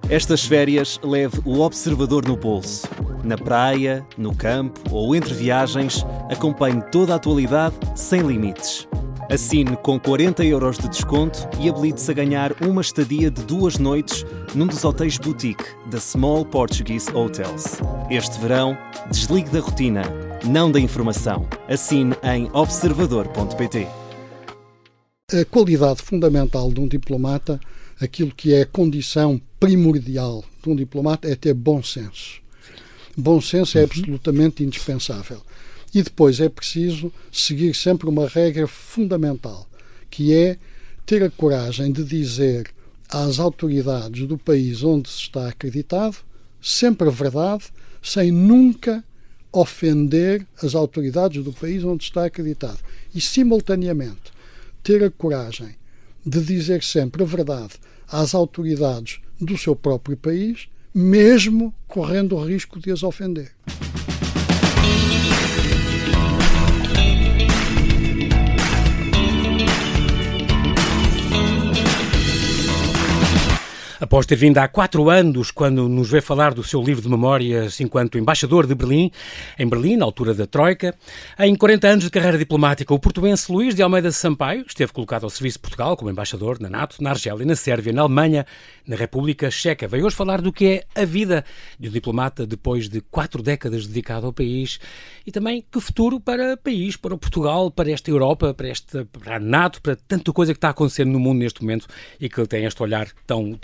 Estas férias leve o Observador no bolso. Na praia, no campo ou entre viagens, acompanhe toda a atualidade sem limites. Assine com 40€ de desconto e habilite-se a ganhar uma estadia de 2 noites num dos hotéis boutique da Small Portuguese Hotels. Este verão, desligue da rotina, não da informação. Assine em observador.pt. A qualidade fundamental de um diplomata, aquilo que é a condição primordial de um diplomata, é ter bom senso. Bom senso é absolutamente indispensável. E depois é preciso seguir sempre uma regra fundamental, que é ter a coragem de dizer às autoridades do país onde se está acreditado sempre a verdade, sem nunca ofender as autoridades do país onde está acreditado. E, simultaneamente, ter a coragem de dizer sempre a verdade às autoridades do seu próprio país, mesmo correndo o risco de as ofender. Após ter vindo há 4 anos, quando nos veio falar do seu livro de memórias enquanto embaixador de Berlim, em Berlim, na altura da Troika, em 40 anos de carreira diplomática, o portuense Luís de Almeida Sampaio esteve colocado ao serviço de Portugal como embaixador na NATO, na Argélia, na Sérvia, na Alemanha, na República Checa. Veio hoje falar do que é a vida de um diplomata depois de 4 décadas dedicado ao país e também que futuro para o país, para o Portugal, para esta Europa, para a NATO, para tanta coisa que está acontecendo no mundo neste momento e que ele tem este olhar tão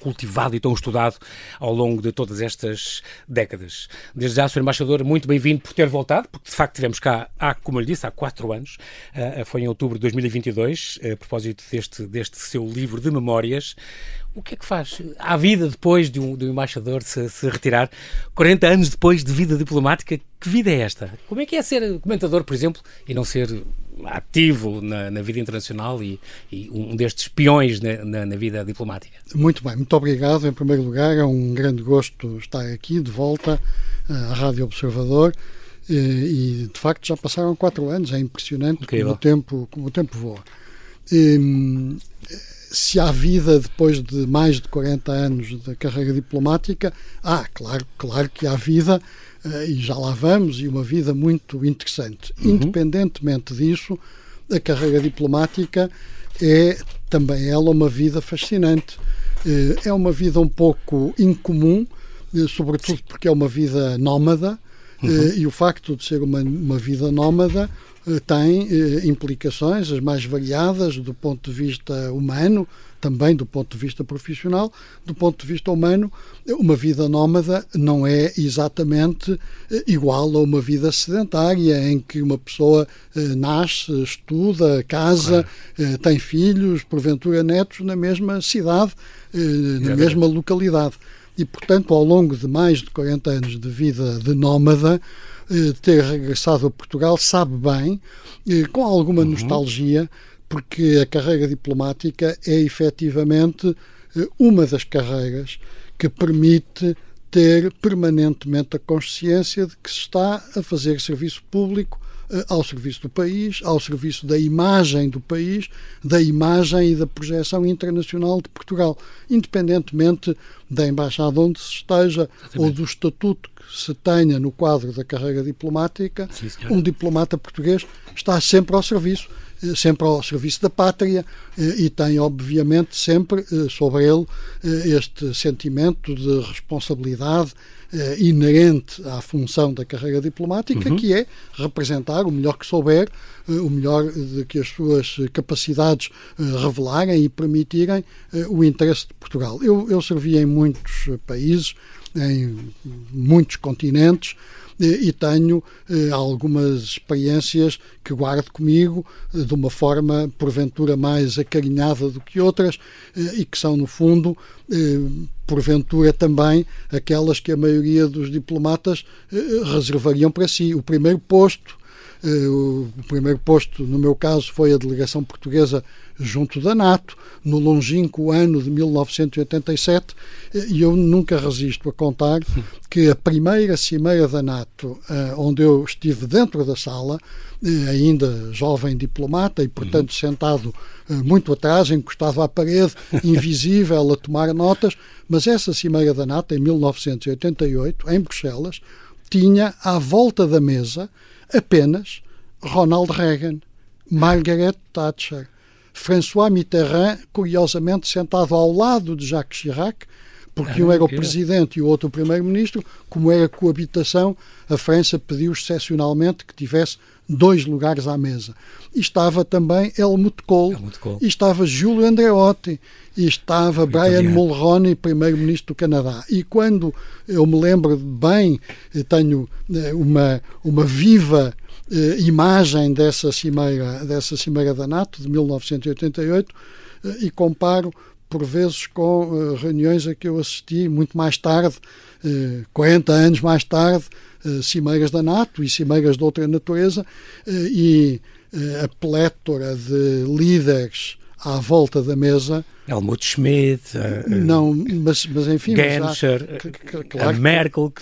cultivado e tão estudado ao longo de todas estas décadas. Desde já, Sr. Embaixador, muito bem-vindo por ter voltado, porque de facto tivemos cá, como eu lhe disse, há 4 anos, foi em outubro de 2022, a propósito deste seu livro de memórias. O que é que faz à vida depois de um embaixador se retirar, 40 anos depois de vida diplomática? Que vida é esta? Como é que é ser comentador, por exemplo, e não ser ativo na vida internacional e um destes peões na vida diplomática? Muito bem, muito obrigado. Em primeiro lugar, é um grande gosto estar aqui de volta à Rádio Observador e de facto já passaram 4 anos, é impressionante como o tempo voa. Se há vida depois de mais de 40 anos de carreira diplomática, claro que há vida, e já lá vamos, e uma vida muito interessante. Independentemente disso, a carreira diplomática é também ela uma vida fascinante. É uma vida um pouco incomum, sobretudo porque é uma vida nómada, e o facto de ser uma vida nómada tem implicações as mais variadas do ponto de vista humano, também do ponto de vista profissional. Do ponto de vista humano, uma vida nómada não é exatamente igual a uma vida sedentária, em que uma pessoa nasce, estuda, casa, tem filhos, porventura netos, na mesma cidade, na mesma localidade. E, portanto, ao longo de mais de 40 anos de vida de nómada, ter regressado a Portugal, sabe bem, com alguma nostalgia, porque a carreira diplomática é efetivamente uma das carreiras que permite ter permanentemente a consciência de que se está a fazer serviço público ao serviço do país, ao serviço da imagem do país, da imagem e da projeção internacional de Portugal, independentemente da embaixada onde se esteja ou do estatuto que se tenha no quadro da carreira diplomática. Um diplomata português está sempre ao serviço da pátria e tem, obviamente, sempre sobre ele este sentimento de responsabilidade inerente à função da carreira diplomática, que é representar o melhor que souber, o melhor de que as suas capacidades revelarem e permitirem o interesse de Portugal. Eu servi em muitos países, em muitos continentes, e tenho algumas experiências que guardo comigo de uma forma, porventura, mais acarinhada do que outras e que são, no fundo, porventura também aquelas que a maioria dos diplomatas reservariam para si. O primeiro posto O primeiro posto, no meu caso, foi a delegação portuguesa junto da NATO, no longínquo ano de 1987, e eu nunca resisto a contar que a primeira cimeira da NATO, onde eu estive dentro da sala, ainda jovem diplomata e, portanto, sentado muito atrás, encostado à parede, invisível, a tomar notas, mas essa cimeira da NATO, em 1988, em Bruxelas, tinha à volta da mesa apenas Ronald Reagan, Margaret Thatcher, François Mitterrand, curiosamente sentado ao lado de Jacques Chirac, porque um era o presidente e o outro o primeiro-ministro. Como era coabitação, a França pediu excepcionalmente que tivesse 2 lugares à mesa. E estava também Helmut Kohl, e estava Júlio Andreotti, e estava Brian Mulroney, primeiro-ministro do Canadá. E quando eu me lembro bem, tenho uma viva imagem dessa cimeira da NATO, de 1988, e comparo por vezes com reuniões a que eu assisti muito mais tarde, 40 anos mais tarde, cimeiras da NATO e cimeiras de outra natureza, e a plétora de líderes à volta da mesa. Helmut Schmidt, não, mas enfim, Genscher, a Merkel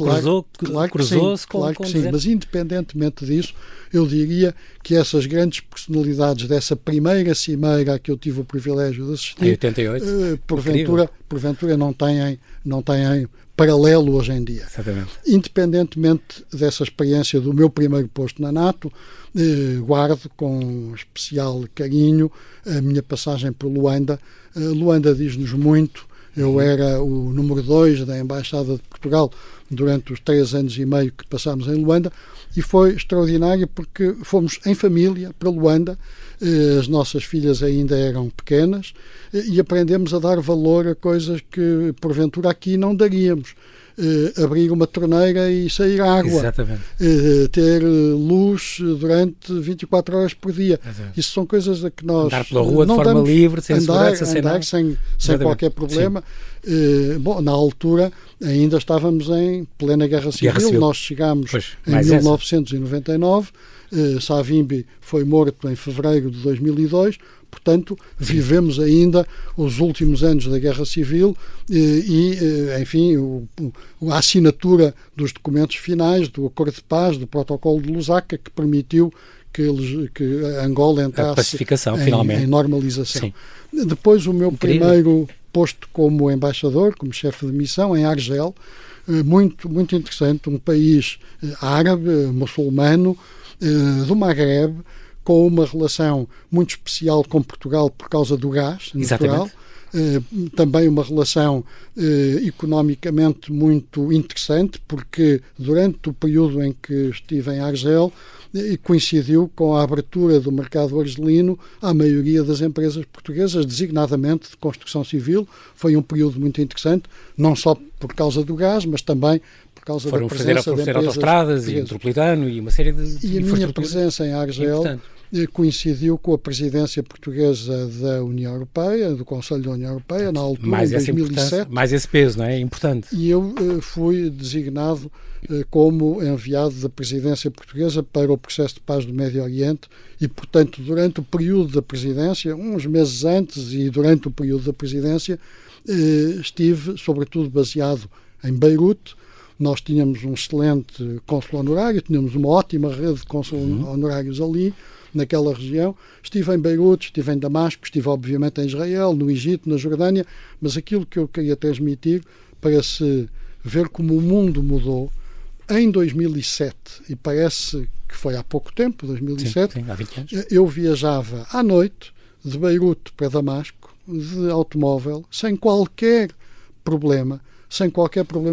cruzou-se com sim, mas independentemente disso, eu diria que essas grandes personalidades dessa primeira cimeira a que eu tive o privilégio de assistir, em 88, porventura não têm paralelo hoje em dia. Exatamente. Independentemente dessa experiência do meu primeiro posto na NATO, guardo com especial carinho a minha passagem por Luanda. Luanda diz-nos muito. Eu era o número 2 da Embaixada de Portugal durante os 3 anos e meio que passámos em Luanda, e foi extraordinário porque fomos em família para Luanda. As nossas filhas ainda eram pequenas e aprendemos a dar valor a coisas que porventura aqui não daríamos. Abrir uma torneira e sair água. Exatamente. Ter luz durante 24 horas por dia. Exatamente. Isso são coisas a que nós andar pela rua de forma livre, sem segurança, sem qualquer problema. Bom, na altura ainda estávamos em plena Guerra Civil. Nós chegámos em 1999. Savimbi foi morto em fevereiro de 2002. Portanto, vivemos ainda os últimos anos da Guerra Civil enfim, a assinatura dos documentos finais do Acordo de Paz, do Protocolo de Lusaka, que permitiu que Angola entrasse a pacificação, finalmente, em normalização. Sim. Depois, o meu primeiro posto como embaixador, como chefe de missão, em Argel, muito, muito interessante, um país árabe, muçulmano, do Magreb, com uma relação muito especial com Portugal por causa do gás natural. Também uma relação economicamente muito interessante, porque durante o período em que estive em Argel, coincidiu com a abertura do mercado argelino à maioria das empresas portuguesas, designadamente de construção civil. Foi um período muito interessante, não só por causa do gás, mas também por causa da presença de empresas autostradas e metropolitano e uma série de E a minha presença em Argel coincidiu com a presidência portuguesa da União Europeia, do Conselho da União Europeia, na altura, em 2007. Mais esse peso, não é? É importante. E eu fui designado como enviado da presidência portuguesa para o processo de paz do Médio Oriente e, portanto, durante o período da presidência, uns meses antes e durante o período da presidência, estive, sobretudo, baseado em Beirute. Nós tínhamos um excelente cônsul honorário, tínhamos uma ótima rede de cônsul honorários ali, naquela região. Estive em Beirute, estive em Damasco, estive obviamente em Israel, no Egito, na Jordânia, mas aquilo que eu queria transmitir para se ver como o mundo mudou em 2007, e parece que foi há pouco tempo, 2007, sim, há 20 anos. Eu viajava à noite de Beirute para Damasco, de automóvel, sem qualquer problema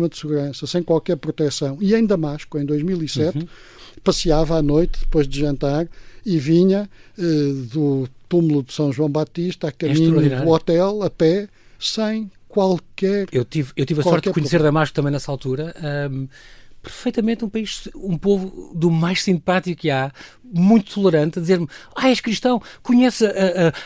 de segurança, sem qualquer proteção, e em Damasco, em 2007, passeava à noite, depois de jantar, e vinha do túmulo de São João Batista a caminho do hotel, a pé, sem qualquer... Eu tive a sorte de conhecer Damasco também nessa altura, perfeitamente um povo do mais simpático que há, muito tolerante, a dizer-me, és cristão, conhece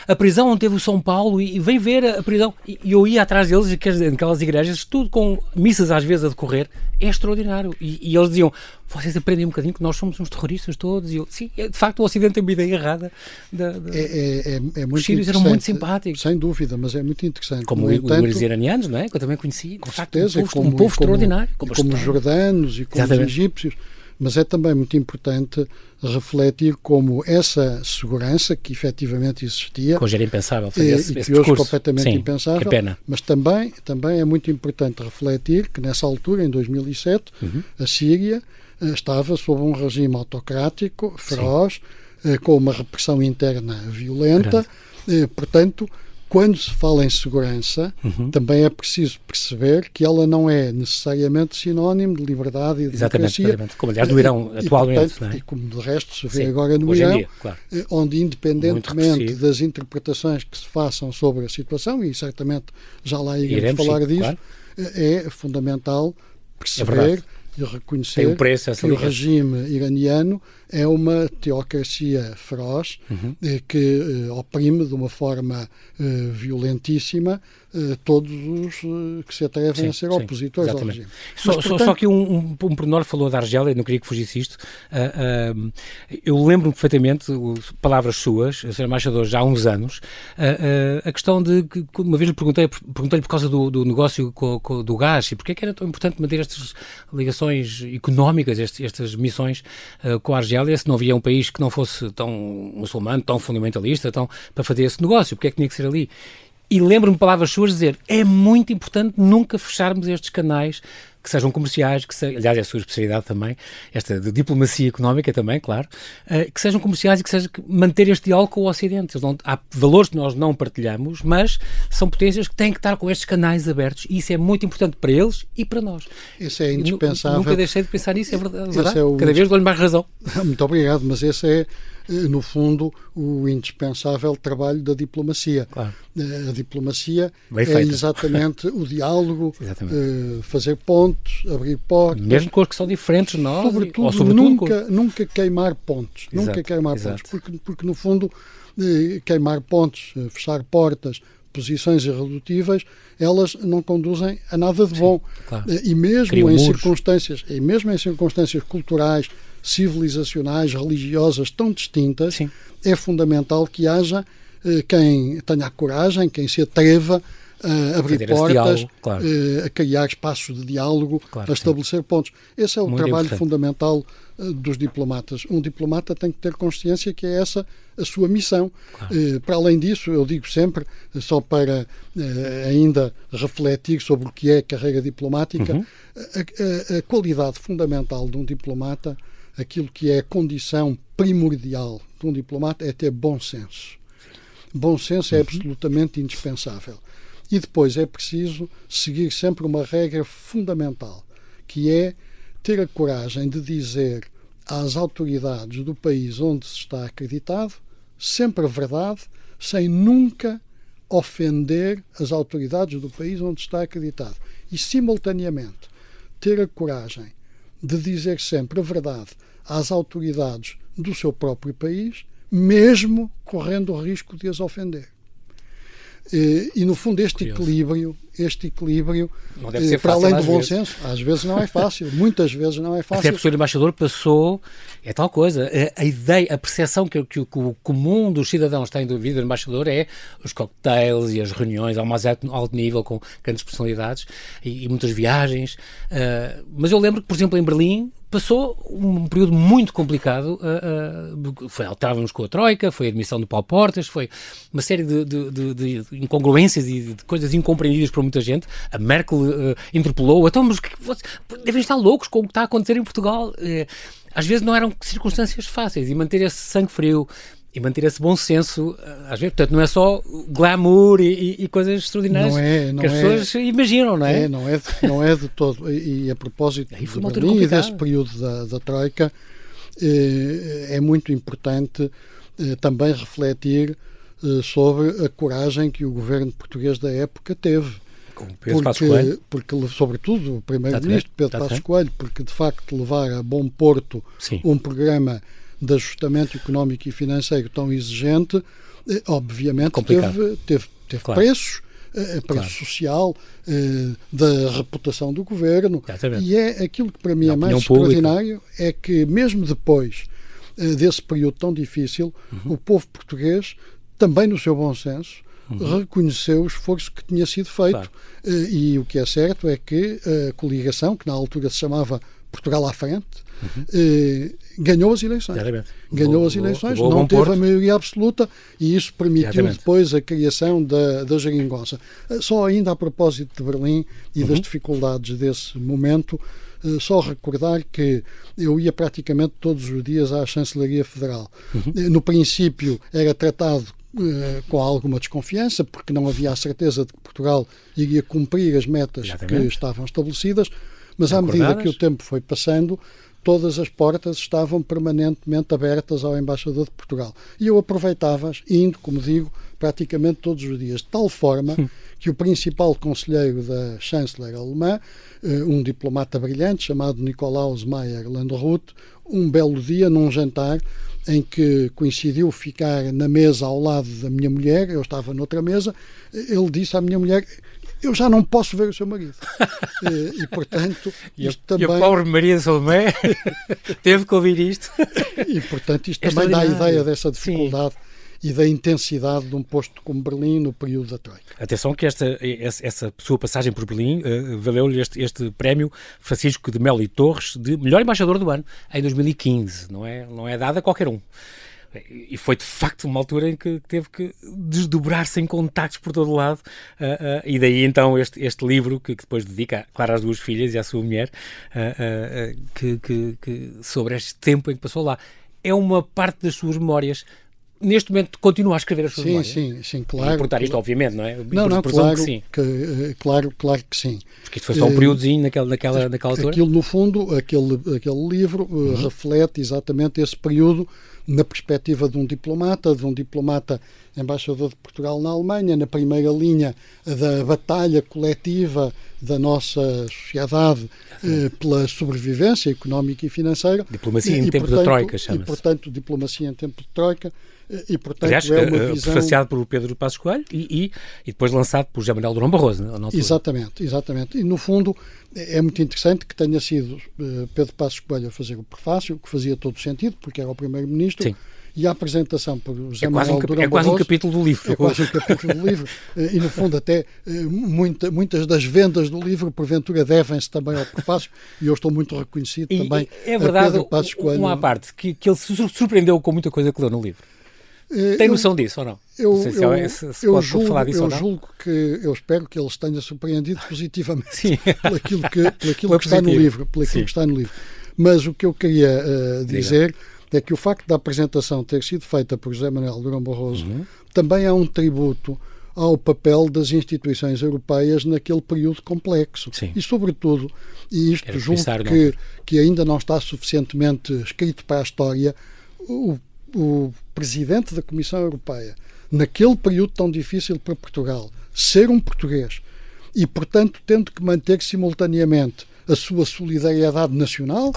a prisão onde teve o São Paulo e vem ver a prisão. E eu ia atrás deles, naquelas igrejas, tudo com missas às vezes a decorrer, é extraordinário. E eles diziam, vocês aprendem um bocadinho que nós somos uns terroristas todos. E eu, sim, de facto o Ocidente tem uma ideia errada. É muito os sírios eram muito simpáticos. Sem dúvida, mas é muito interessante. Como os iranianos, não é? Que eu também conheci. Com certeza, um povo extraordinário. Como os jordanos e como os egípcios. Mas é também muito importante refletir como essa segurança que efetivamente existia, que hoje era impensável fazer esse que discurso. Hoje completamente impensável, que pena. Mas também é muito importante refletir que nessa altura, em 2007, a Síria estava sob um regime autocrático, feroz, com uma repressão interna violenta, portanto, quando se fala em segurança, também é preciso perceber que ela não é necessariamente sinónimo de liberdade e de democracia. Exatamente, como aliás do Irão atualmente. Portanto, não é? E como de resto se vê agora no Irão, dia, claro. Onde independentemente das interpretações que se façam sobre a situação, e certamente já lá iremos falar disso, claro. É fundamental perceber e reconhecer que o regime iraniano é uma teocracia feroz que oprime de uma forma violentíssima todos os que se atrevem a ser opositores ao regime. Só que um pormenor falou da Argélia, não queria que fugisse isto. Eu lembro-me perfeitamente, palavras suas, Sr. Embaixador, já há uns anos, a questão de que uma vez lhe perguntei-lhe por causa do negócio do gás e porque é que era tão importante manter estas ligações económicas, estas missões com a Argélia, se não havia um país que não fosse tão muçulmano, tão fundamentalista, para fazer esse negócio, porque é que tinha que ser ali? E lembro-me palavras suas dizer, é muito importante nunca fecharmos estes canais que sejam comerciais, aliás é a sua especialidade também, esta de diplomacia económica também, claro, que sejam comerciais e que manter este diálogo com o Ocidente. Há valores que nós não partilhamos, mas são potências que têm que estar com estes canais abertos e isso é muito importante para eles e para nós. Isso é indispensável. Nunca deixei de pensar nisso, é verdade. Cada vez dou-lhe mais razão. Muito obrigado, mas esse é, no fundo, o indispensável trabalho da diplomacia. Claro. A diplomacia é exatamente o diálogo, fazer pontos, abrir portas. Mesmo com os que são diferentes de nós. Sobretudo nunca queimar pontos. Nunca queimar pontos. Porque, no fundo, queimar pontos, fechar portas, posições irredutíveis, elas não conduzem a nada de bom. Claro. E mesmo em circunstâncias culturais, civilizacionais, religiosas tão distintas, é fundamental que haja quem tenha a coragem, quem se atreva a abrir portas, diálogo, claro. A criar espaços de diálogo, claro, a estabelecer pontos. Esse é o trabalho fundamental dos diplomatas. Um diplomata tem que ter consciência que é essa a sua missão. Claro. Para além disso, eu digo sempre, só para ainda refletir sobre o que é carreira diplomática, a qualidade fundamental de um diplomata, aquilo que é a condição primordial de um diplomata é ter bom senso. Bom senso é absolutamente indispensável. E depois é preciso seguir sempre uma regra fundamental, que é ter a coragem de dizer às autoridades do país onde se está acreditado sempre a verdade, sem nunca ofender as autoridades do país onde está acreditado. E, simultaneamente, ter a coragem de dizer sempre a verdade às autoridades do seu próprio país, mesmo correndo o risco de as ofender. E no fundo este equilíbrio não deve ser para fácil, além do bom senso, às vezes não é fácil, muitas vezes não é fácil. Até porque o Sr. Embaixador passou, é tal coisa, a ideia, a percepção que o comum dos cidadãos tem da vida do Embaixador é os cocktails e as reuniões ao mais alto nível com grandes personalidades e muitas viagens, mas eu lembro que, por exemplo, em Berlim passou um período muito complicado, estávamos com a Troika, foi a admissão do Paulo Portas, foi uma série de incongruências e de coisas incompreendidas por muita gente. A Merkel interpelou, então, mas devem estar loucos com o que está a acontecer em Portugal. Às vezes não eram circunstâncias fáceis e manter esse sangue frio e manter esse bom senso, às vezes, portanto, não é só glamour e coisas extraordinárias que as pessoas imaginam, não é? Não é de todo. E a propósito de Berlim e desse período da Troika, é muito importante também refletir sobre a coragem que o governo português da época teve. Com Pedro Passos Coelho. Porque, sobretudo, o primeiro-ministro Pedro Passos Coelho, porque de facto levar a bom porto um programa de ajustamento económico e financeiro tão exigente, obviamente teve preços, preço social, da reputação do governo. E é aquilo que para mim é mais extraordinário, é que mesmo depois desse período tão difícil, o povo português, também no seu bom senso, reconheceu o esforço que tinha sido feito. E o que é certo é que a coligação, que na altura se chamava Portugal à Frente, ganhou as eleições. Ganhou as eleições, não teve a maioria absoluta, e isso permitiu depois a criação da geringonça. Só ainda a propósito de Berlim e das dificuldades desse momento, só recordar que eu ia praticamente todos os dias à Chancelaria Federal. No princípio era tratado com alguma desconfiança, porque não havia a certeza de que Portugal iria cumprir as metas que estavam estabelecidas, mas à medida que o tempo foi passando, todas as portas estavam permanentemente abertas ao embaixador de Portugal. E eu aproveitava-as, indo, como digo, praticamente todos os dias, de tal forma que o principal conselheiro da chanceler alemã, um diplomata brilhante chamado Nikolaus Meyer-Landrut, um belo dia, num jantar, em que coincidiu ficar na mesa ao lado da minha mulher, eu estava noutra mesa, ele disse à minha mulher: eu já não posso ver o seu marido. E portanto, isto também... E a pobre Maria Salomé teve que ouvir isto. E portanto, isto também dá a ideia dessa dificuldade e da intensidade de um posto como Berlim no período da Troika. Atenção que essa sua passagem por Berlim valeu-lhe este prémio Francisco de Melo e Torres de melhor embaixador do ano em 2015. Não é dado a qualquer um. E foi de facto uma altura em que teve que desdobrar-se em contactos por todo o lado, e daí então este livro que depois dedica, claro, às duas filhas e à sua mulher, sobre este tempo em que passou lá. É uma parte das suas memórias. Neste momento continua a escrever as suas memórias? Sim, claro. E portar isto, obviamente, não é? Não, claro que sim. Claro que sim. Porque isto foi só um períodozinho naquela altura? Aquilo, no fundo, aquele livro reflete exatamente esse período na perspectiva de um diplomata embaixador de Portugal na Alemanha, na primeira linha da batalha coletiva da nossa sociedade pela sobrevivência económica e financeira. Diplomacia em tempo da Troika, chama-se. E, portanto, diplomacia em tempo de Troika. E, portanto, aliás, é uma visão... prefaciado por Pedro Passos Coelho e depois lançado por José Manuel Durão Barroso. Exatamente. E, no fundo, é muito interessante que tenha sido Pedro Passos Coelho a fazer o prefácio, que fazia todo o sentido, porque era o primeiro-ministro, e a apresentação por José Manuel Durão Barroso... É quase um capítulo do livro. É quase um capítulo do livro. E, no fundo, até muitas das vendas do livro, porventura, devem-se também ao prefácio, e eu estou muito reconhecido também é verdade, a Pedro Passos Coelho. Uma parte, que ele se surpreendeu com muita coisa que leu no livro. Tem noção disso ou não? Eu espero que ele se tenha surpreendido positivamente pelo que está no livro. Que está no livro. Mas o que eu queria dizer é que o facto da apresentação ter sido feita por José Manuel Durão Barroso também é um tributo ao papel das instituições europeias naquele período complexo. E, sobretudo, e isto julgo que ainda não está suficientemente escrito para a história, o presidente da Comissão Europeia, naquele período tão difícil para Portugal, ser um português e, portanto, tendo que manter simultaneamente a sua solidariedade nacional,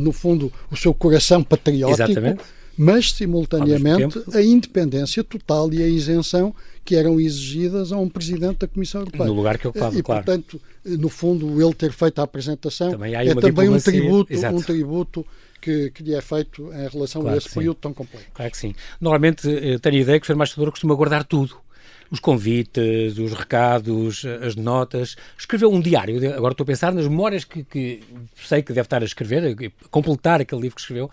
no fundo, o seu coração patriótico, mas, simultaneamente, a independência total e a isenção que eram exigidas a um presidente da Comissão Europeia. No lugar que ocupava, e, portanto, no fundo, ele ter feito a apresentação é também um tributo que lhe é feito em relação a esse período tão complexo. Claro que sim. Normalmente tenho a ideia que o Sr. Embaixador costuma guardar tudo. Os convites, os recados, as notas. Escreveu um diário. Agora estou a pensar nas memórias que sei que deve estar a escrever, completar aquele livro que escreveu.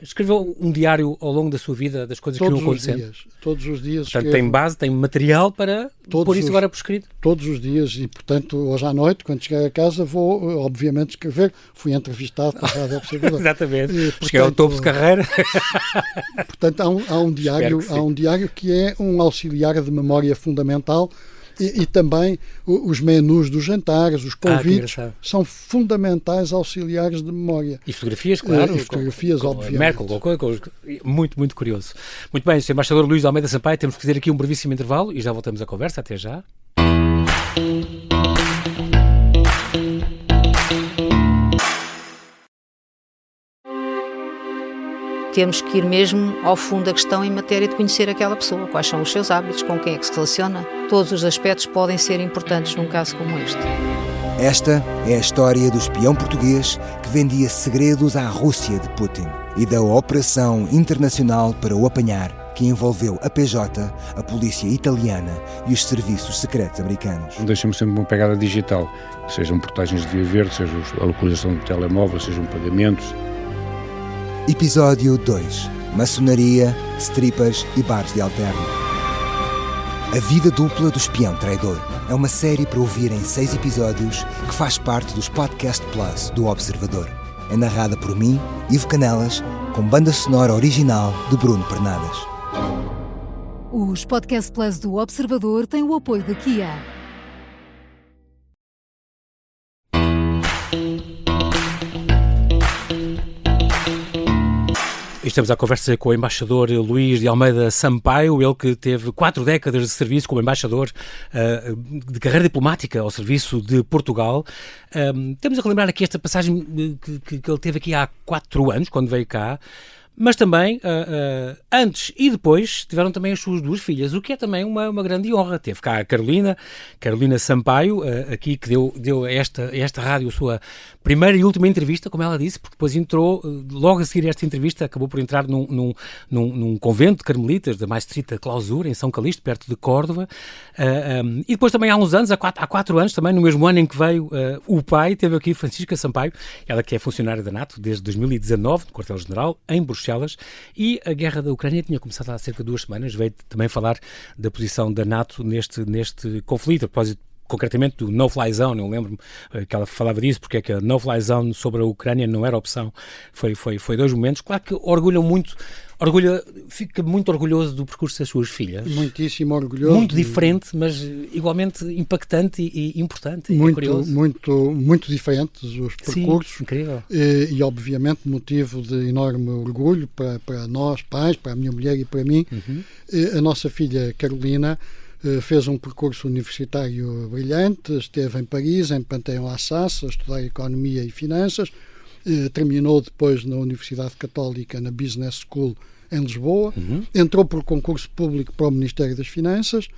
Escreveu um diário ao longo da sua vida, das coisas que iam acontecendo. Todos os dias. Portanto, tem base, tem material para pôr isso agora por escrito. Todos os dias. E, portanto, hoje à noite, quando chegar a casa, vou, obviamente, escrever. Fui entrevistado para a Rádio Observador. Exatamente. Cheguei ao topo de carreira. Portanto, há um diário que é um auxiliar de memória fundamental. E também os menus dos jantares, os convites, são fundamentais auxiliares de memória. E fotografias, claro. E fotografias, obviamente. Merkel, muito, muito curioso. Muito bem, Sr. Embaixador Luís de Almeida Sampaio, temos que fazer aqui um brevíssimo intervalo e já voltamos à conversa. Até já. temos que ir mesmo ao fundo da questão em matéria de conhecer aquela pessoa, quais são os seus hábitos, com quem é que se relaciona. Todos os aspectos podem ser importantes num caso como este. Esta é a história do espião português que vendia segredos à Rússia de Putin e da operação internacional para o apanhar, que envolveu a PJ, a polícia italiana e os serviços secretos americanos. Deixa-me sempre uma pegada digital, sejam portagens de via verde, seja a localização do telemóvel, sejam pagamentos. Episódio 2. Maçonaria, strippers e bares de alterno. A vida dupla do espião traidor é uma série para ouvir em 6 episódios que faz parte dos Podcast Plus do Observador. É narrada por mim, Ivo Canelas, com banda sonora original de Bruno Pernadas. Os Podcast Plus do Observador têm o apoio da Kia. Estamos à conversa com o embaixador Luís de Almeida Sampaio, ele que teve 4 décadas de serviço como embaixador de carreira diplomática ao serviço de Portugal. Temos a relembrar aqui esta passagem que ele teve aqui há 4 anos, quando veio cá. Mas também, antes e depois, tiveram também as suas 2 filhas, o que é também uma grande honra. Teve cá a Carolina Sampaio, aqui que deu a esta rádio a sua primeira e última entrevista, como ela disse, porque depois entrou, logo a seguir esta entrevista, acabou por entrar num convento de carmelitas da mais estrita clausura, em São Calixto, perto de Córdoba. E depois também há uns anos, há 4 anos também, no mesmo ano em que veio o pai, teve aqui Francisca Sampaio, ela que é funcionária da NATO desde 2019, no quartel-general, em Bruxelas. E a guerra da Ucrânia tinha começado há cerca de 2 semanas, veio também falar da posição da NATO neste conflito, a propósito concretamente do no-fly zone. Eu lembro-me que ela falava disso, porque é que a no-fly zone sobre a Ucrânia não era opção. Foi 2 momentos. Claro que fica muito orgulhoso do percurso das suas filhas. Muitíssimo orgulhoso. Muito diferente, mas igualmente impactante e importante. Muito diferentes os percursos. Sim, incrível. E obviamente motivo de enorme orgulho para nós, pais, para a minha mulher e para mim. A nossa filha Carolina fez um percurso universitário brilhante, esteve em Paris, em Panthéon-Assas, a estudar Economia e Finanças, terminou depois na Universidade Católica, na Business School, em Lisboa, entrou por concurso público para o Ministério das Finanças,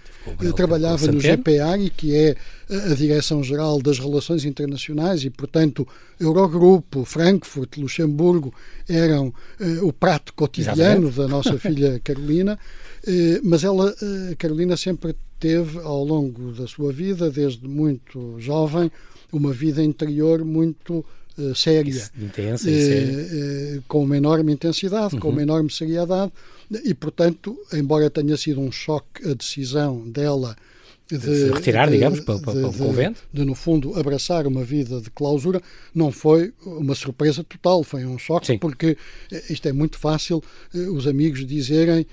trabalhava no GPAI, que é a Direção-Geral das Relações Internacionais, e, portanto, Eurogrupo, Frankfurt, Luxemburgo eram o prato cotidiano da nossa filha Carolina, mas Carolina sempre teve, ao longo da sua vida, desde muito jovem, uma vida interior muito séria, intensa e séria, com uma enorme intensidade, com uma enorme seriedade, e, portanto, embora tenha sido um choque a decisão dela de se retirar, digamos, para o convento, de, no fundo, abraçar uma vida de clausura, não foi uma surpresa total, foi um choque. Sim. Porque isto é muito fácil os amigos dizerem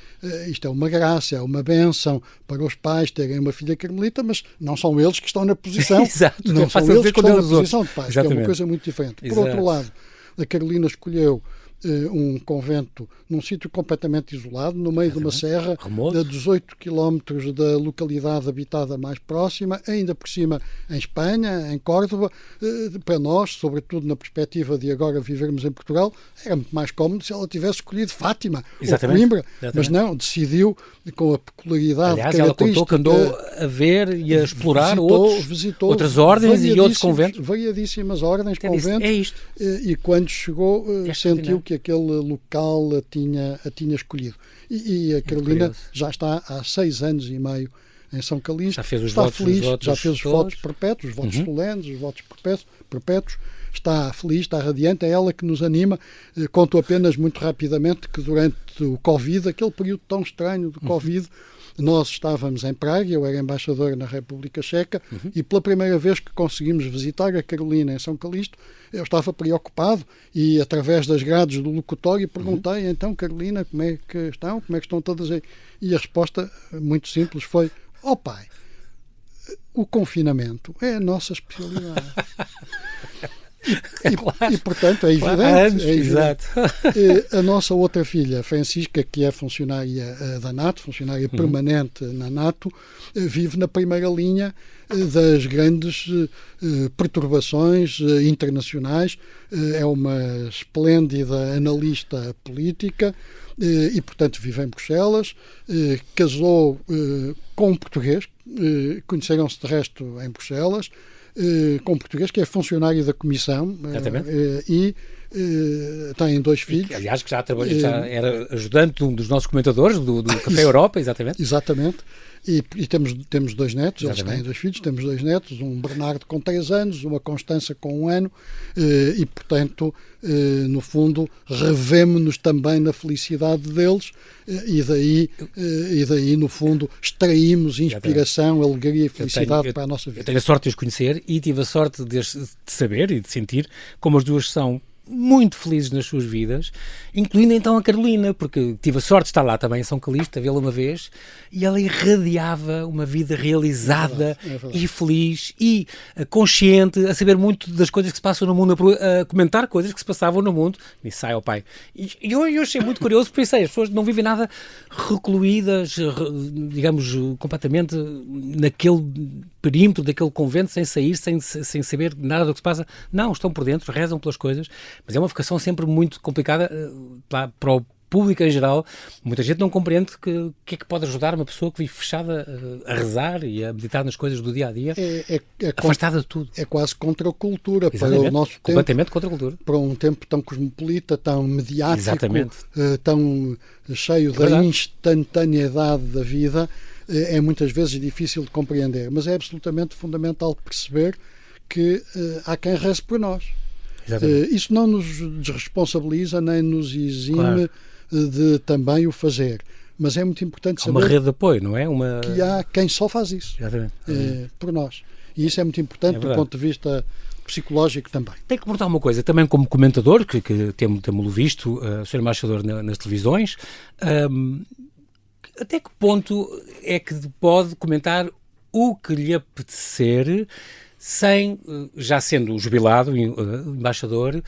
isto é uma graça, é uma bênção para os pais terem uma filha carmelita, mas não são eles que estão na posição. Exato, não são eles que estão na posição de pais, que é uma coisa muito diferente. Por outro lado, a Carolina escolheu um convento num sítio completamente isolado, no meio de uma serra, a 18 quilómetros da localidade habitada mais próxima, ainda por cima em Espanha, em Córdoba. Para nós, sobretudo na perspectiva de agora vivermos em Portugal, era muito mais cómodo se ela tivesse escolhido Fátima ou Coimbra, mas não, decidiu com a peculiaridade característica. Ela contou que andou a ver e a explorar visitou outras ordens e outros conventos. Variadíssimas ordens, conventos. É isto. E quando chegou, sentiu que aquele local a tinha escolhido. E a Carolina já está há 6 anos e meio em São Calixto. Já fez os está votos, feliz, já fez os votos perpétuos, os votos solenes, os votos perpétuos. Está feliz, está radiante, é ela que nos anima. Conto apenas muito rapidamente que durante o Covid, aquele período tão estranho do Covid, nós estávamos em Praga, eu era embaixador na República Checa, e pela primeira vez que conseguimos visitar a Carolina em São Calixto, eu estava preocupado e, através das grades do locutório, perguntei, então, Carolina, como é que estão todas aí? E a resposta, muito simples, foi, pai, o confinamento é a nossa especialidade. Claro. E, portanto, é evidente. Há anos, é evidente. exato. A nossa outra filha, Francisca, que é funcionária da NATO, funcionária permanente na NATO, vive na primeira linha das grandes perturbações internacionais. É uma esplêndida analista política e, portanto, vive em Bruxelas. Casou com um português, conheceram-se de resto em Bruxelas, com um português que é funcionário da Comissão e tem 2 filhos. Aliás, que já era ajudante de um dos nossos comentadores, do Café Europa, exatamente. Exatamente. E temos 2 netos, Exatamente. Eles têm 2 filhos, temos 2 netos, um Bernardo com 3 anos, uma Constança com 1 ano, e, portanto, no fundo, revemo-nos também na felicidade deles, e daí, no fundo, extraímos inspiração, alegria e felicidade para a nossa vida. Eu tenho a sorte de os conhecer e tive a sorte de saber e de sentir como as duas são muito felizes nas suas vidas, incluindo então a Carolina, porque tive a sorte de estar lá também em São Calixto, a vê-la uma vez, e ela irradiava uma vida realizada e feliz e consciente, a saber muito das coisas que se passam no mundo, a comentar coisas que se passavam no mundo. E sai ao pai. E eu achei muito curioso, porque pensei, as pessoas não vivem nada recluídas, digamos, completamente naquele perímetro daquele convento, sem sair, sem saber nada do que se passa. Não, estão por dentro, rezam pelas coisas, mas é uma vocação sempre muito complicada para o público em geral. Muita gente não compreende o que é que pode ajudar uma pessoa que vive fechada a rezar e a meditar nas coisas do dia-a-dia, afastada de tudo. É quase contra a cultura, Exatamente. para o nosso tempo. Completamente contra a cultura. Para um tempo tão cosmopolita, tão mediático, Exatamente. Tão cheio da instantaneidade da vida, é muitas vezes difícil de compreender, mas é absolutamente fundamental perceber que há quem reze por nós. Isso não nos desresponsabiliza nem nos exime de também o fazer, mas é muito importante saber uma rede de apoio, não é? Que há quem só faz isso por nós, e isso é muito importante do ponto de vista psicológico também. Tem que perguntar uma coisa, também como comentador, que temos visto, o Sr. Embaixador nas televisões, até que ponto é que pode comentar o que lhe apetecer, sem, já sendo jubilado, embaixador,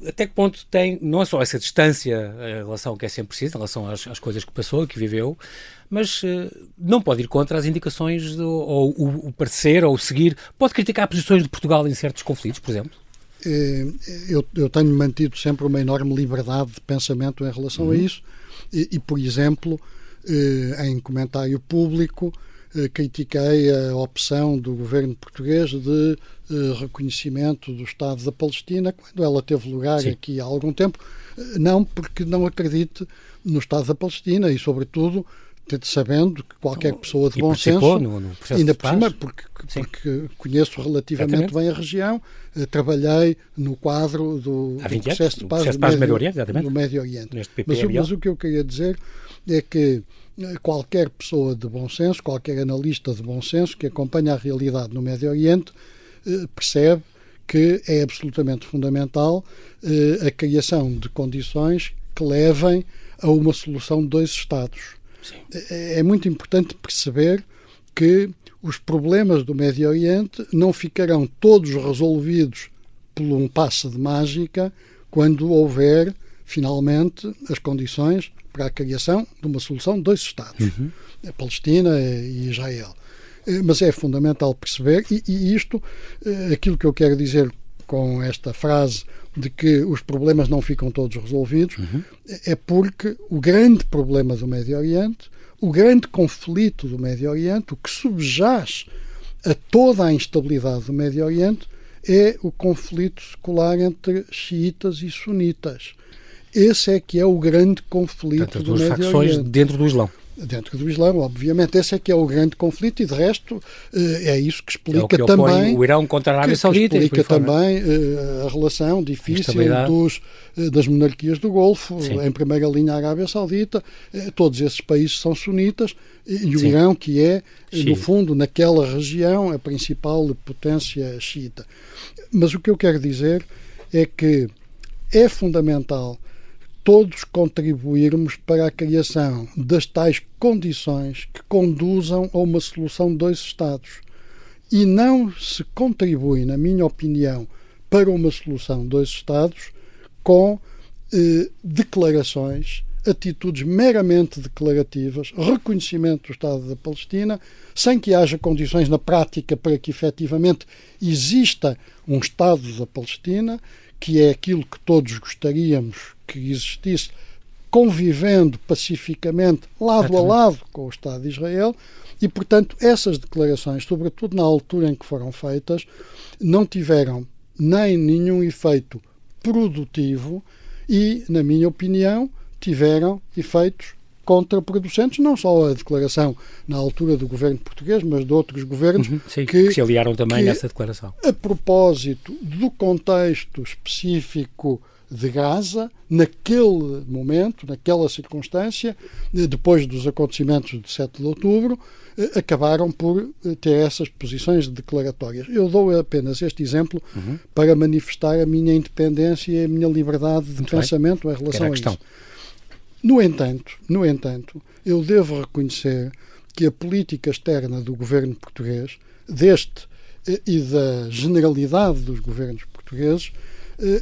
até que ponto tem não só essa distância em relação ao que é sempre preciso, em relação às coisas que passou, que viveu, mas não pode ir contra as indicações, ou o parecer, ou o seguir, pode criticar posições de Portugal em certos conflitos, por exemplo? Eu tenho mantido sempre uma enorme liberdade de pensamento em relação a isso, e por exemplo, em comentário público, critiquei a opção do governo português de reconhecimento do Estado da Palestina quando ela teve lugar aqui há algum tempo, não porque não acredite no Estado da Palestina e, sobretudo, sabendo que qualquer pessoa de bom senso, ainda por cima, porque conheço relativamente bem a região, trabalhei no quadro do processo de paz do Médio Oriente. Mas o que eu queria dizer é que qualquer pessoa de bom senso, qualquer analista de bom senso que acompanha a realidade no Médio Oriente percebe que é absolutamente fundamental a criação de condições que levem a uma solução de 2 Estados. É muito importante perceber que os problemas do Médio Oriente não ficarão todos resolvidos por um passe de mágica quando houver, finalmente, as condições para a criação de uma solução de 2 Estados, a Palestina e Israel. Mas é fundamental perceber, e isto, aquilo que eu quero dizer com esta frase de que os problemas não ficam todos resolvidos, é porque o grande problema do Médio Oriente, o grande conflito do Médio Oriente, o que subjaz a toda a instabilidade do Médio Oriente, é o conflito secular entre xiitas e sunitas. Esse é que é o grande conflito do Médio Oriente. Dentro do Islão. Dentro do Islão, obviamente, esse é que é o grande conflito, e de resto é isso que explica também o Irão contra a Arábia Saudita, explica também a relação difícil das monarquias do Golfo, em primeira linha a Arábia Saudita. Todos esses países são sunitas, e o Irão, que é, no fundo, naquela região, a principal potência xiita. Mas o que eu quero dizer é que é fundamental todos contribuirmos para a criação das tais condições que conduzam a uma solução de 2 Estados. E não se contribui, na minha opinião, para uma solução dois Estados com declarações, atitudes meramente declarativas, reconhecimento do Estado da Palestina, sem que haja condições na prática para que efetivamente exista um Estado da Palestina, que é aquilo que todos gostaríamos que existisse, convivendo pacificamente, lado a lado com o Estado de Israel, e, portanto, essas declarações, sobretudo na altura em que foram feitas, não tiveram nem nenhum efeito produtivo e, na minha opinião, tiveram efeitos contraproducentes, não só a declaração na altura do governo português, mas de outros governos que se aliaram também nessa declaração. A propósito do contexto específico de Gaza, naquele momento, naquela circunstância, depois dos acontecimentos de 7 de outubro, acabaram por ter essas posições declaratórias. Eu dou apenas este exemplo para manifestar a minha independência e a minha liberdade de pensamento em relação a isso. No entanto, eu devo reconhecer que a política externa do governo português, deste e da generalidade dos governos portugueses,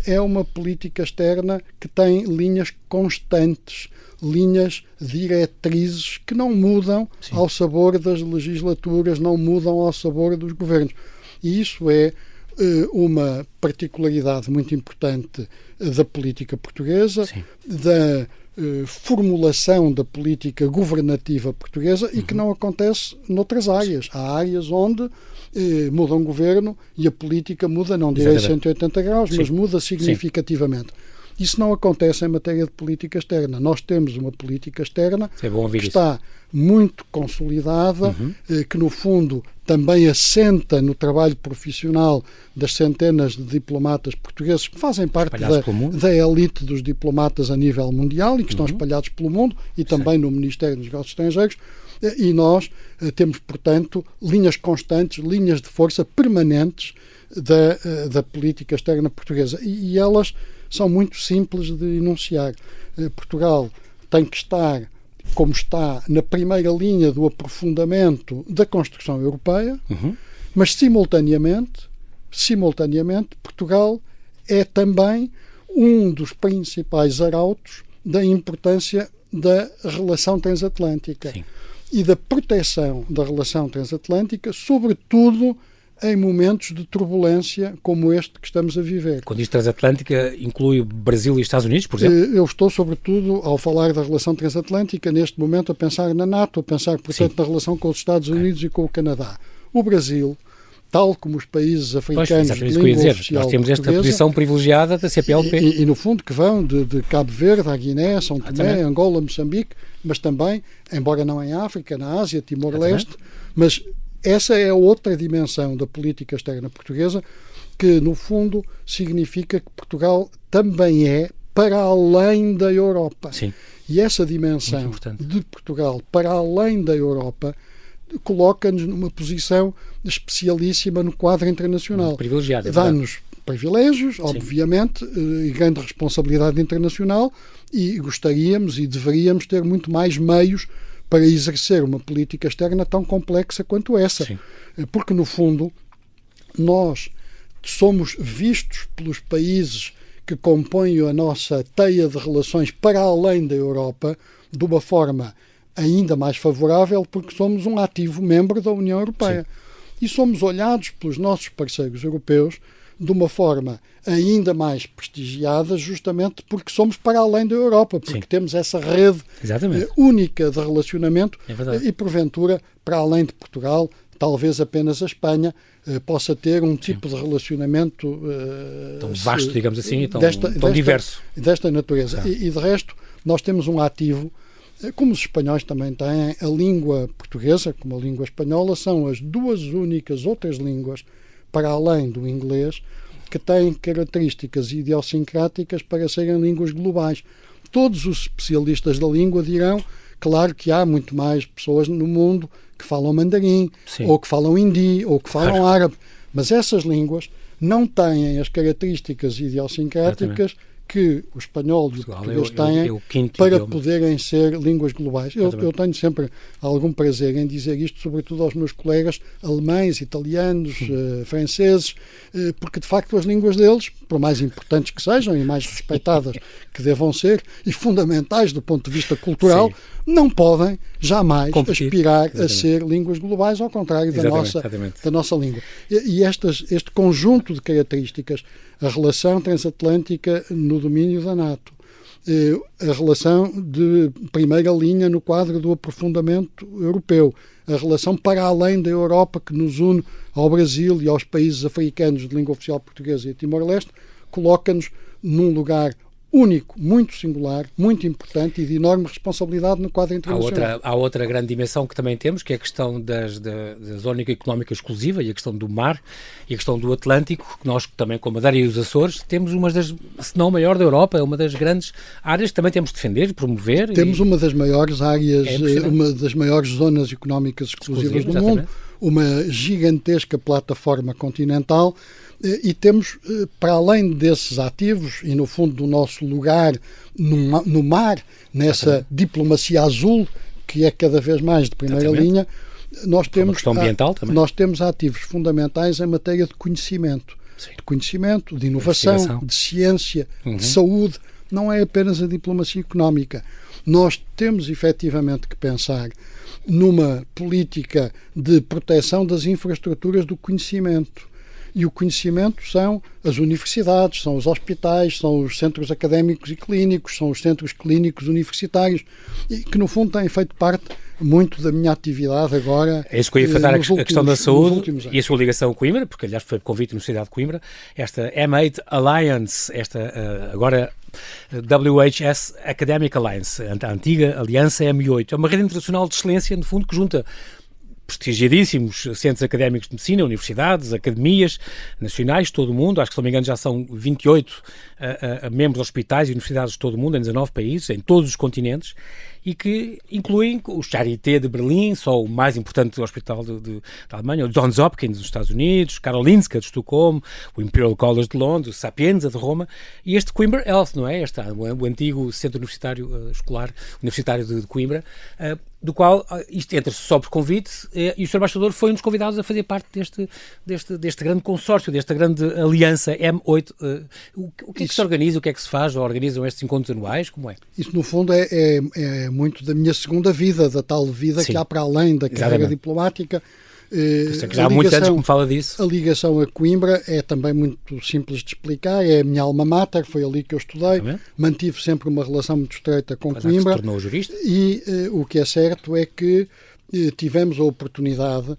é uma política externa que tem linhas constantes, linhas diretrizes que não mudam ao sabor das legislaturas, não mudam ao sabor dos governos. E isso é uma particularidade muito importante da política portuguesa, da formulação da política governativa portuguesa e que não acontece noutras áreas. Há áreas onde muda um governo e a política muda, não direi 180 graus, mas muda significativamente. Isso não acontece em matéria de política externa. Nós temos uma política externa que está muito consolidada, que no fundo também assenta no trabalho profissional das centenas de diplomatas portugueses que fazem parte da elite dos diplomatas a nível mundial e que estão espalhados pelo mundo e também no Ministério dos Negócios Estrangeiros. E nós temos, portanto, linhas constantes, linhas de força permanentes da política externa portuguesa. E elas são muito simples de enunciar. Portugal tem que estar, como está, na primeira linha do aprofundamento da construção europeia, mas simultaneamente, Portugal é também um dos principais arautos da importância da relação transatlântica e da proteção da relação transatlântica, sobretudo em momentos de turbulência como este que estamos a viver. Quando diz transatlântica, inclui Brasil e Estados Unidos, por exemplo? Eu estou, sobretudo, ao falar da relação transatlântica, neste momento a pensar na NATO, a pensar, portanto, na relação com os Estados Unidos e com o Canadá. O Brasil, tal como os países africanos de língua oficial nós temos esta portuguesa, posição privilegiada da CPLP. E, no fundo, que vão de Cabo Verde à Guiné, São Tomé, Angola, Moçambique, mas também, embora não em África, na Ásia, Timor-Leste, mas essa é outra dimensão da política externa portuguesa que, no fundo, significa que Portugal também é para além da Europa. E essa dimensão de Portugal para além da Europa coloca-nos numa posição especialíssima no quadro internacional. Dá-nos privilégios, obviamente, e grande responsabilidade internacional, e gostaríamos e deveríamos ter muito mais meios para exercer uma política externa tão complexa quanto essa. Porque, no fundo, nós somos vistos pelos países que compõem a nossa teia de relações para além da Europa de uma forma ainda mais favorável, porque somos um ativo membro da União Europeia. E somos olhados pelos nossos parceiros europeus de uma forma ainda mais prestigiada, justamente porque somos para além da Europa, porque temos essa rede única de relacionamento e, porventura, para além de Portugal, talvez apenas a Espanha possa ter um tipo de relacionamento tão vasto, digamos assim, tão diverso. Desta natureza. E, de resto, nós temos um ativo, como os espanhóis também têm, a língua portuguesa, como a língua espanhola, são as duas únicas outras línguas para além do inglês, que têm características idiosincráticas para serem línguas globais. Todos os especialistas da língua dirão, claro que há muito mais pessoas no mundo que falam mandarim, ou que falam hindi, ou que falam árabe, mas essas línguas não têm as características idiosincráticas que o espanhol e o português têm para idioma. Poderem ser línguas globais. Eu tenho sempre algum prazer em dizer isto, sobretudo aos meus colegas alemães, italianos, franceses, porque de facto as línguas deles, por mais importantes que sejam e mais respeitadas que devam ser, e fundamentais do ponto de vista cultural, não podem jamais aspirar a ser línguas globais, ao contrário da nossa língua. E este conjunto de características, a relação transatlântica no domínio da NATO, a relação de primeira linha no quadro do aprofundamento europeu, a relação para além da Europa que nos une ao Brasil e aos países africanos de língua oficial portuguesa e a Timor-Leste, coloca-nos num lugar único, muito singular, muito importante e de enorme responsabilidade no quadro internacional. Há outra grande dimensão que também temos, que é a questão da zona económica exclusiva e a questão do mar e a questão do Atlântico, que nós também, com a Madeira e os Açores, temos uma das, se não a maior da Europa, é uma das grandes áreas que também temos de defender, promover. Temos uma das maiores áreas, uma das maiores zonas económicas exclusivas do mundo, uma gigantesca plataforma continental. E temos, para além desses ativos e, no fundo, do nosso lugar no mar, nessa diplomacia azul, que é cada vez mais de primeira linha, nós temos ativos fundamentais em matéria de conhecimento. De conhecimento, de inovação, de ciência, de saúde. Não é apenas a diplomacia económica. Nós temos, efetivamente, que pensar numa política de proteção das infraestruturas do conhecimento. E o conhecimento são as universidades, são os hospitais, são os centros académicos e clínicos, são os centros clínicos universitários, e que no fundo têm feito parte muito da minha atividade agora. É isso que eu ia fazer, a questão da saúde e a sua ligação a Coimbra, porque aliás foi convite da Universidade de Coimbra, esta M8 Alliance, esta agora WHS Academic Alliance, a antiga Aliança M8, é uma rede internacional de excelência, no fundo, que junta prestigiadíssimos centros académicos de medicina, universidades, academias nacionais de todo o mundo, acho que se não me engano já são 28 membros de hospitais e universidades de todo o mundo, em 19 países, em todos os continentes, e que incluem o Charité de Berlim, só o mais importante hospital da Alemanha, o Johns Hopkins dos Estados Unidos, Karolinska de Estocolmo, o Imperial College de Londres, o Sapienza de Roma, e este Coimbra Health, não é? O antigo centro universitário escolar universitário de Coimbra, do qual isto entra só por convite, e o Sr. Embaixador foi um dos convidados a fazer parte deste grande consórcio, desta grande aliança M8. O que é que se organiza, o que é que se faz, ou organizam estes encontros anuais, como é? Isso, no fundo, é muito da minha segunda vida, da tal vida que há para além da carreira diplomática. Já há muitos anos que me fala disso. A ligação a Coimbra é também muito simples de explicar, é a minha alma mater, foi ali que eu estudei, mantive sempre uma relação muito estreita com Coimbra. Se tornou jurista. E o que é certo é que tivemos a oportunidade,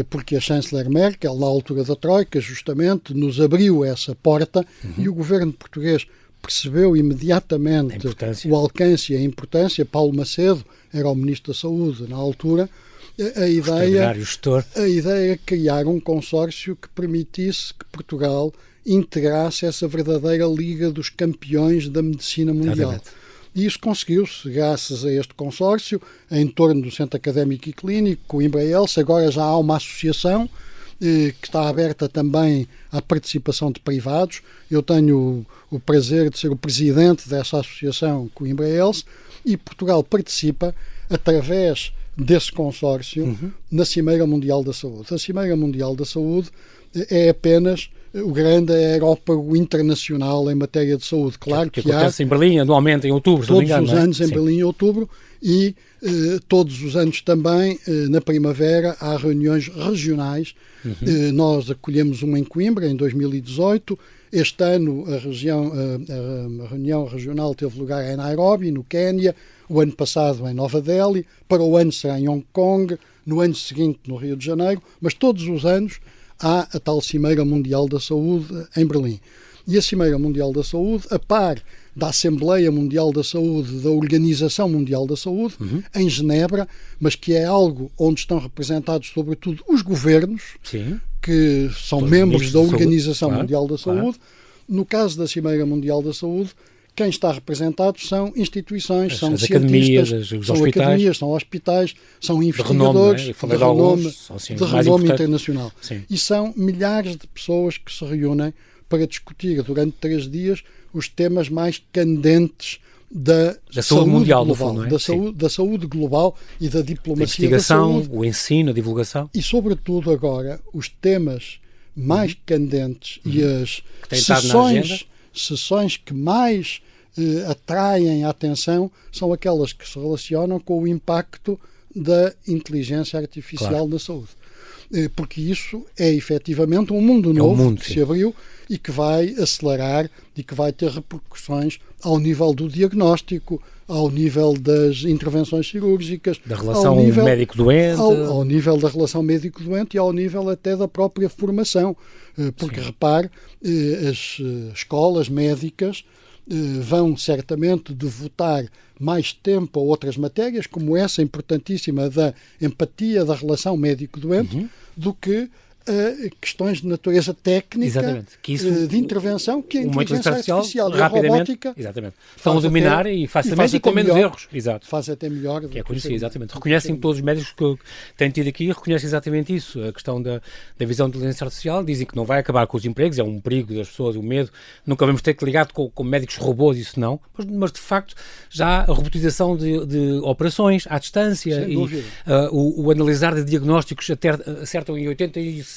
porque a chanceler Merkel, na altura da Troika, justamente, nos abriu essa porta e o governo português percebeu imediatamente o alcance e a importância. Paulo Macedo era o Ministro da Saúde na altura. A ideia é criar um consórcio que permitisse que Portugal integrasse essa verdadeira Liga dos Campeões da Medicina Mundial. Exatamente. E isso conseguiu-se graças a este consórcio, em torno do Centro Académico e Clínico, Coimbra Health. Agora já há uma associação que está aberta também à participação de privados. Eu tenho o prazer de ser o presidente dessa associação Coimbra Health, e Portugal participa através desse consórcio na Cimeira Mundial da Saúde. A Cimeira Mundial da Saúde é apenas o grande aerópago internacional em matéria de saúde. Claro que acontece em Berlim anualmente em outubro, se não me engano. Todos os anos em Berlim em outubro, e todos os anos também na primavera há reuniões regionais. Nós acolhemos uma em Coimbra em 2018. Este ano a reunião regional teve lugar em Nairobi, no Quénia. O ano passado em Nova Delhi. Para o ano será em Hong Kong. No ano seguinte no Rio de Janeiro. Mas todos os anos há a tal Cimeira Mundial da Saúde em Berlim. E a Cimeira Mundial da Saúde, a par da Assembleia Mundial da Saúde, da Organização Mundial da Saúde, em Genebra, mas que é algo onde estão representados sobretudo os governos, que são todos membros da Organização Mundial da Saúde. No caso da Cimeira Mundial da Saúde, quem está representado são instituições, são cientistas, são academias, são hospitais, são investigadores de renome internacional. E são milhares de pessoas que se reúnem para discutir durante 3 dias os temas mais candentes da saúde mundial, global, no fundo, da saúde global e da diplomacia, a investigação, da saúde. o ensino, a divulgação. E, sobretudo, agora, os temas mais candentes e as sessões que mais atraem a atenção são aquelas que se relacionam com o impacto da inteligência artificial na saúde. Porque isso é efetivamente um mundo novo que se abriu e que vai acelerar e que vai ter repercussões ao nível do diagnóstico, ao nível das intervenções cirúrgicas, da relação médico-doente, ao nível da relação médico-doente e ao nível até da própria formação. Porque, repare, as escolas médicas vão certamente devotar mais tempo a outras matérias, como essa importantíssima da empatia da relação médico-doente, do que questões de natureza técnica, de intervenção, que a inteligência artificial e a robótica estão a dominar e facilmente e com menos erros. Exato. Faz até melhor. Que é conhecido, exatamente. Reconhecem todos os médicos que têm tido aqui, reconhecem exatamente isso. A questão da visão da inteligência artificial, dizem que não vai acabar com os empregos, é um perigo das pessoas, o medo. Nunca vamos ter que ligar com médicos robôs, isso não. Mas de facto, já a robotização de operações à distância e o analisar de diagnósticos acertam em 86%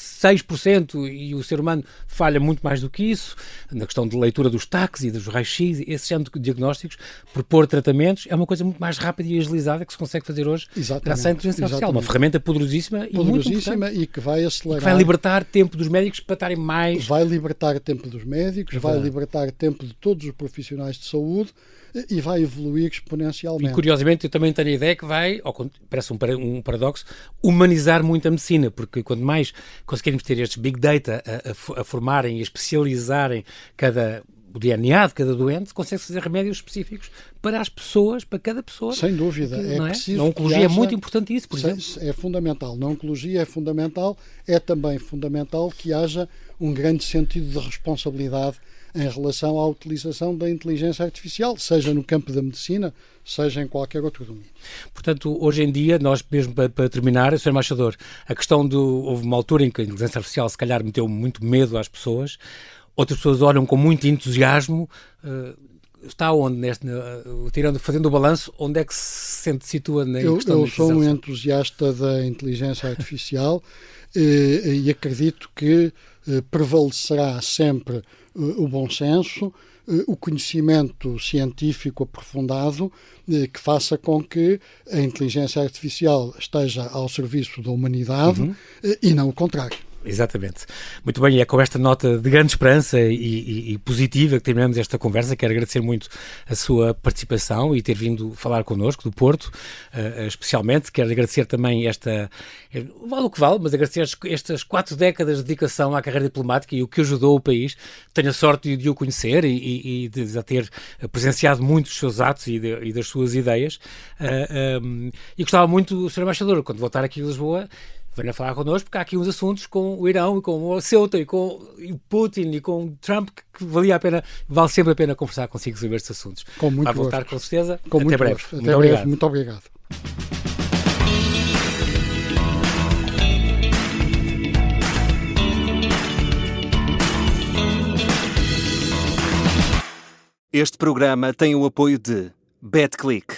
e o ser humano falha muito mais do que isso, na questão de leitura dos TACs e dos raios-x, esse género de diagnósticos, propor tratamentos, é uma coisa muito mais rápida e agilizada que se consegue fazer hoje graças à inteligência artificial. Uma ferramenta poderosíssima e muito importante. E que vai acelerar. Que vai libertar tempo dos médicos para estarem mais... Vai libertar tempo dos médicos, vai libertar tempo de todos os profissionais de saúde e vai evoluir exponencialmente. E curiosamente eu também tenho a ideia que vai, parece um paradoxo, humanizar muito a medicina, porque quanto mais conseguirmos ter estes big data a formarem e a especializarem o DNA de cada doente, consegue fazer remédios específicos para as pessoas, para cada pessoa. Sem dúvida. Na oncologia é muito importante isso, por exemplo. É fundamental. Na oncologia é fundamental. É também fundamental que haja um grande sentido de responsabilidade em relação à utilização da inteligência artificial, seja no campo da medicina, seja em qualquer outro domínio. Portanto, hoje em dia, nós mesmo para terminar, Sr. Embaixador, a questão houve uma altura em que a inteligência artificial se calhar meteu muito medo às pessoas, outras pessoas olham com muito entusiasmo. Está onde, fazendo o balanço, onde é que se situa na questão da inteligência artificial? Eu sou um entusiasta da inteligência artificial e acredito que prevalecerá sempre o bom senso, o conhecimento científico aprofundado que faça com que a inteligência artificial esteja ao serviço da humanidade e não o contrário. Exatamente. Muito bem, e é com esta nota de grande esperança e positiva que terminamos esta conversa. Quero agradecer muito a sua participação e ter vindo falar connosco do Porto, especialmente. Quero agradecer também vale o que vale, mas agradecer estas 4 décadas de dedicação à carreira diplomática e o que ajudou o país. Tenho a sorte de o conhecer e de ter presenciado muito os seus atos e das suas ideias. E gostava muito, Sr. Embaixador, quando voltar aqui a Lisboa, venha falar connosco, porque há aqui uns assuntos com o Irão e com o Ceuta e com o Putin e com o Trump que vale sempre a pena conversar consigo sobre estes assuntos. Com muito Vai voltar gosto. Com certeza. Com Até breve. Gosto. Até breve. Muito obrigado. Este programa tem o apoio de BetClick.